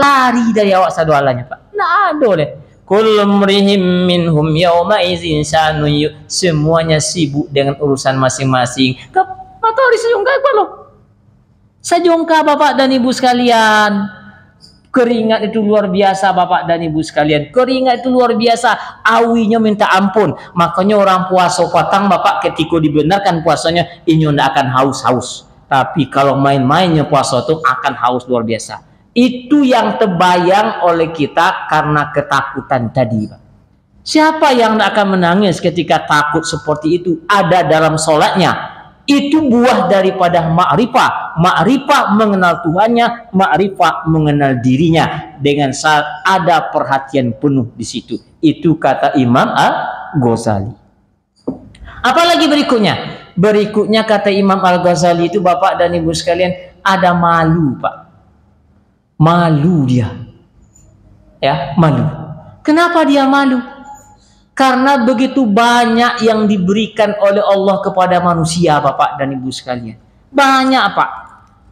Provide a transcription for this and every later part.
lari dari awak sadualanya, Pak. Nah, ada deh. Kullu mrihim minhum yawma idzin sya'nun semuanya sibuk dengan urusan masing-masing. Matahari sejongkak Pak loh. Sejongkak Bapak dan Ibu sekalian. Keringat itu luar biasa Bapak dan Ibu sekalian. Keringat itu luar biasa. Awinya minta ampun. Makanya orang puasa patang Bapak ketika dibenarkan puasanya ini tidak akan haus-haus. Tapi kalau main-mainnya puasa itu akan haus luar biasa. Itu yang terbayang oleh kita karena ketakutan tadi Pak. Siapa yang akan menangis ketika takut seperti itu ada dalam sholatnya? Itu buah daripada ma'rifah. Ma'rifah mengenal Tuhannya, ma'rifah mengenal dirinya dengan saat ada perhatian penuh di situ. Itu kata Imam Al-Ghazali. Apalagi berikutnya? Berikutnya kata Imam Al-Ghazali itu Bapak dan Ibu sekalian ada malu Pak. Malu dia. Ya, malu. Kenapa dia malu? Karena begitu banyak yang diberikan oleh Allah kepada manusia Bapak dan Ibu sekalian. Banyak Pak.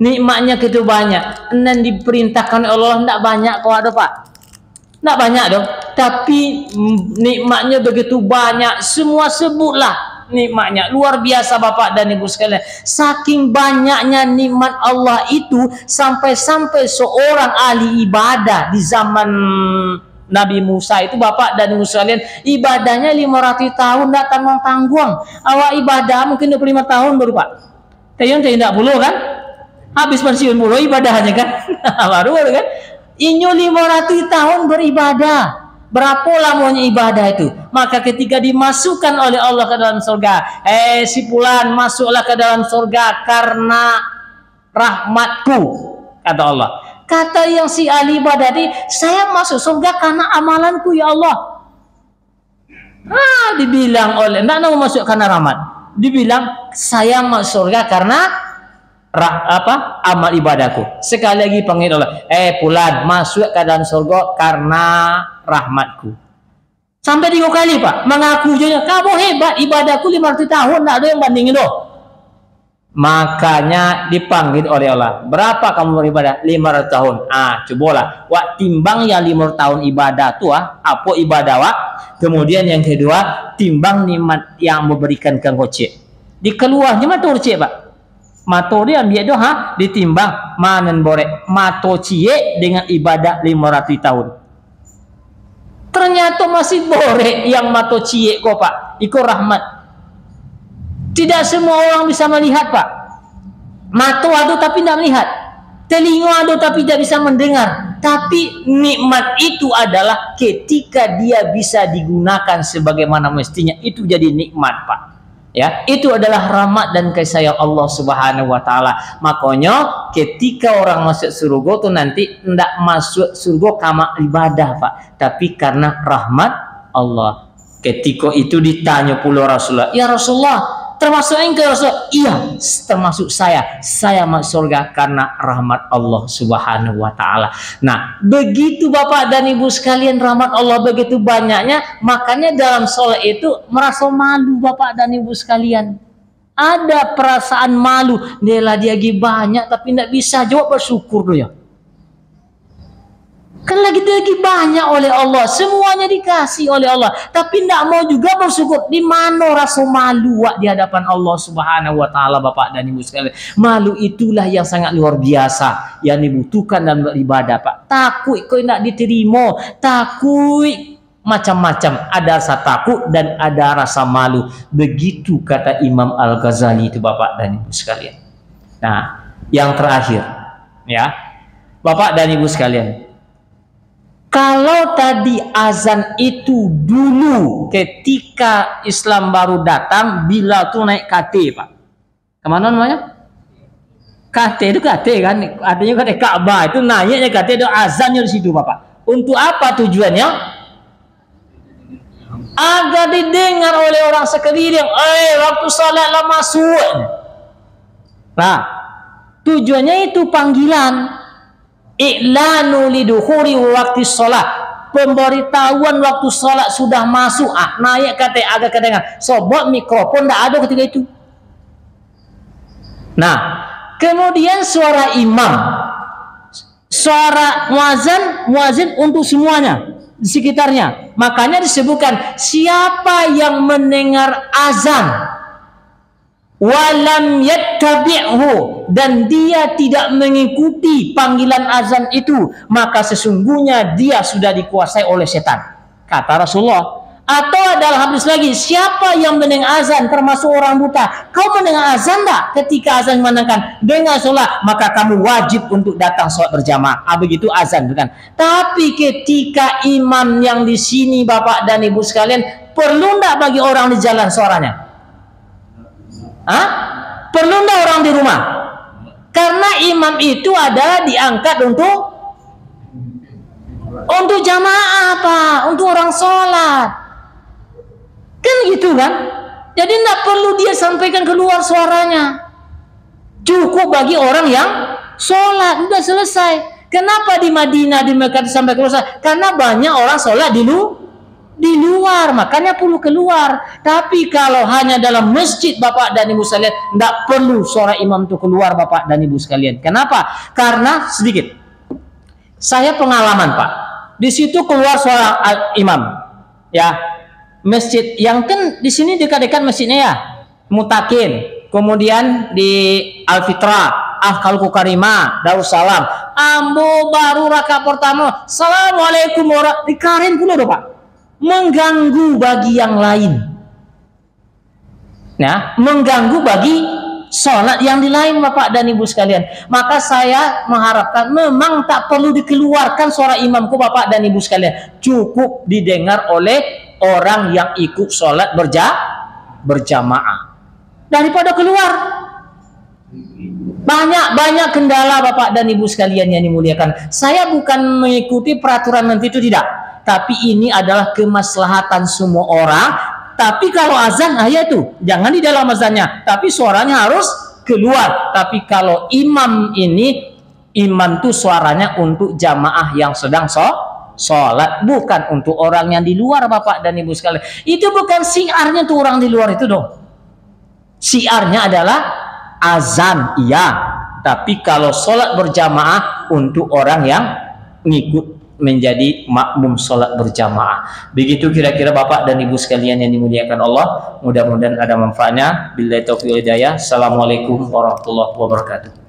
Nikmatnya gitu banyak. Dan diperintahkan oleh Allah tidak banyak kok ada Pak. Tidak banyak dong. Tapi nikmatnya begitu banyak. Semua sebutlah nikmatnya. Luar biasa Bapak dan Ibu sekalian. Saking banyaknya nikmat Allah itu. Sampai-sampai seorang ahli ibadah di zaman Nabi Musa itu Bapak dan Ibu sekalian ibadahnya 500 tahun tidak tanggung-tanggung. Awak ibadah mungkin 25 tahun baru Pak. Tayang tidak puluh kan? Habis pensiun puluh ibadahnya kan? baru kan? Inyo 500 tahun beribadah. Berapa lamanya ibadah itu? Maka ketika dimasukkan oleh Allah ke dalam surga, si fulan masuklah ke dalam surga karena rahmatku, kata Allah. Kata yang si ahli ibadah tadi, saya masuk surga karena amalanku ya Allah. Dibilang oleh, tidak mau masuk karena rahmat. Dibilang saya masuk surga karena amal ibadahku. Sekali lagi panggil Allah, fulan masuk ke dalam surga karena rahmatku. Sampai 3 kali Pak, mengaku aja, kamu hebat ibadahku 500 tahun, tidak ada yang bandingin loh. Makanya dipanggil oleh Allah, berapa kamu beribadah? 500 tahun. Cobalah wak timbang yang 500 tahun ibadah tuh apa ibadah wak. Kemudian yang kedua timbang nikmat yang memberikan kang kocek. Dikeluarnya matur cek Pak. Matur dia ambil doa ditimbang manen borek mato cie dengan ibadah 500 tahun. Ternyata masih borek yang mato cie kok Pak. Iko rahmat. Tidak semua orang bisa melihat Pak. Mata ada tapi tidak melihat. Telinga ada tapi tidak bisa mendengar. Tapi nikmat itu adalah ketika dia bisa digunakan sebagaimana mestinya. Itu jadi nikmat Pak. Ya, itu adalah rahmat dan kasih sayang Allah Subhanahu wa taala. Makanya ketika orang masuk surga itu nanti tidak masuk surga karena ibadah Pak, tapi karena rahmat Allah. Ketika itu ditanya pula Rasulullah, "Ya Rasulullah, termasuk engkau Rasul?" "Iya, termasuk saya. Saya masuk surga karena rahmat Allah Subhanahu wa taala." Nah, begitu Bapak dan Ibu sekalian rahmat Allah begitu banyaknya, makanya dalam sholat itu merasa malu Bapak dan Ibu sekalian. Ada perasaan malu, nela dia banyak tapi tidak bisa jawab bersyukur tuh ya. Kan lagi banyak oleh Allah, semuanya dikasih oleh Allah, tapi tidak mau juga bersyukur. Di mana rasa malu di hadapan Allah Subhanahu wa taala Bapak dan Ibu sekalian? Malu itulah yang sangat luar biasa yang dibutuhkan dalam beribadah Pak. Takut kau tidak diterima, takut macam-macam, ada rasa takut dan ada rasa malu. Begitu kata Imam Al-Ghazali itu Bapak dan Ibu sekalian. Nah, yang terakhir ya, Bapak dan Ibu sekalian. Kalau tadi azan itu dulu ketika Islam baru datang, bila tuh naik KT Pak. Kemana namanya? KT itu KT kan, artinya KT Ka'bah itu naiknya KT itu azannya di situ Bapak. Untuk apa tujuannya? Agar didengar oleh orang sekeliling. Waktu salatlah masuk. Nah, tujuannya itu panggilan. I'lanu lidukhuri waktu sholat, pemberitahuan waktu sholat sudah masuk. Naik kata agak kedengar. Sobat mikrofon tidak ada ketika itu. Nah, kemudian suara imam Suara muazin untuk semuanya di sekitarnya. Makanya disebutkan siapa yang mendengar azan walam yattabi'hu, dan dia tidak mengikuti panggilan azan itu, maka sesungguhnya dia sudah dikuasai oleh setan, kata Rasulullah. Atau adalah hadis lagi, siapa yang mendengar azan termasuk orang buta, kau mendengar azan tak? Ketika azan memandangkan dengar sholat, maka kamu wajib untuk datang sholat berjamaah. Begitu azan, bukan? Tapi ketika imam yang di sini Bapak dan Ibu sekalian, perlu enggak bagi orang di jalan suaranya? Perlu enggak orang di rumah? Karena imam itu adalah diangkat untuk jamaah, Pak, untuk orang sholat. Kan gitu kan? Jadi tidak perlu dia sampaikan keluar suaranya. Cukup bagi orang yang sholat, sudah selesai. Kenapa di Madinah, di Mekah sampai keluar? Karena banyak orang sholat di luar, makanya perlu keluar. Tapi kalau hanya dalam masjid Bapak dan Ibu sekalian, tidak perlu suara imam itu keluar Bapak dan Ibu sekalian. Kenapa? Karena sedikit. Saya pengalaman Pak. Di situ keluar suara imam, ya. Masjid yang kan di sini dekat-dekat masjidnya ya, Mutakin, kemudian di Al-Fitrah, Al-Khalqu Karimah, Darussalam, ambo baru rakaat pertama, Assalamualaikum warahmatullahi wabarakatuh, dikarin pula doh Pak, mengganggu bagi yang lain, ya, mengganggu bagi sholat yang di lain Bapak dan Ibu sekalian. Maka saya mengharapkan memang tak perlu dikeluarkan suara imamku Bapak dan Ibu sekalian, cukup didengar oleh orang yang ikut sholat berjamaah daripada keluar. Banyak kendala Bapak dan Ibu sekalian yang dimuliakan. Saya bukan mengikuti peraturan nanti itu, tidak, tapi ini adalah kemaslahatan semua orang. Tapi kalau azan, ya tuh jangan di dalam azannya, tapi suaranya harus keluar. Tapi kalau imam ini, imam tuh suaranya untuk jamaah yang sedang sholat, bukan untuk orang yang di luar Bapak dan Ibu sekalian. Itu bukan siarnya tuh orang di luar itu dong. Siarnya adalah azan, iya. Tapi kalau sholat berjamaah untuk orang yang ngikut menjadi makmum sholat berjamaah. Begitu kira-kira Bapak dan Ibu sekalian yang dimuliakan Allah. Mudah-mudahan ada manfaatnya. Billahi taufiq wal hidayah. Assalamualaikum warahmatullahi wabarakatuh.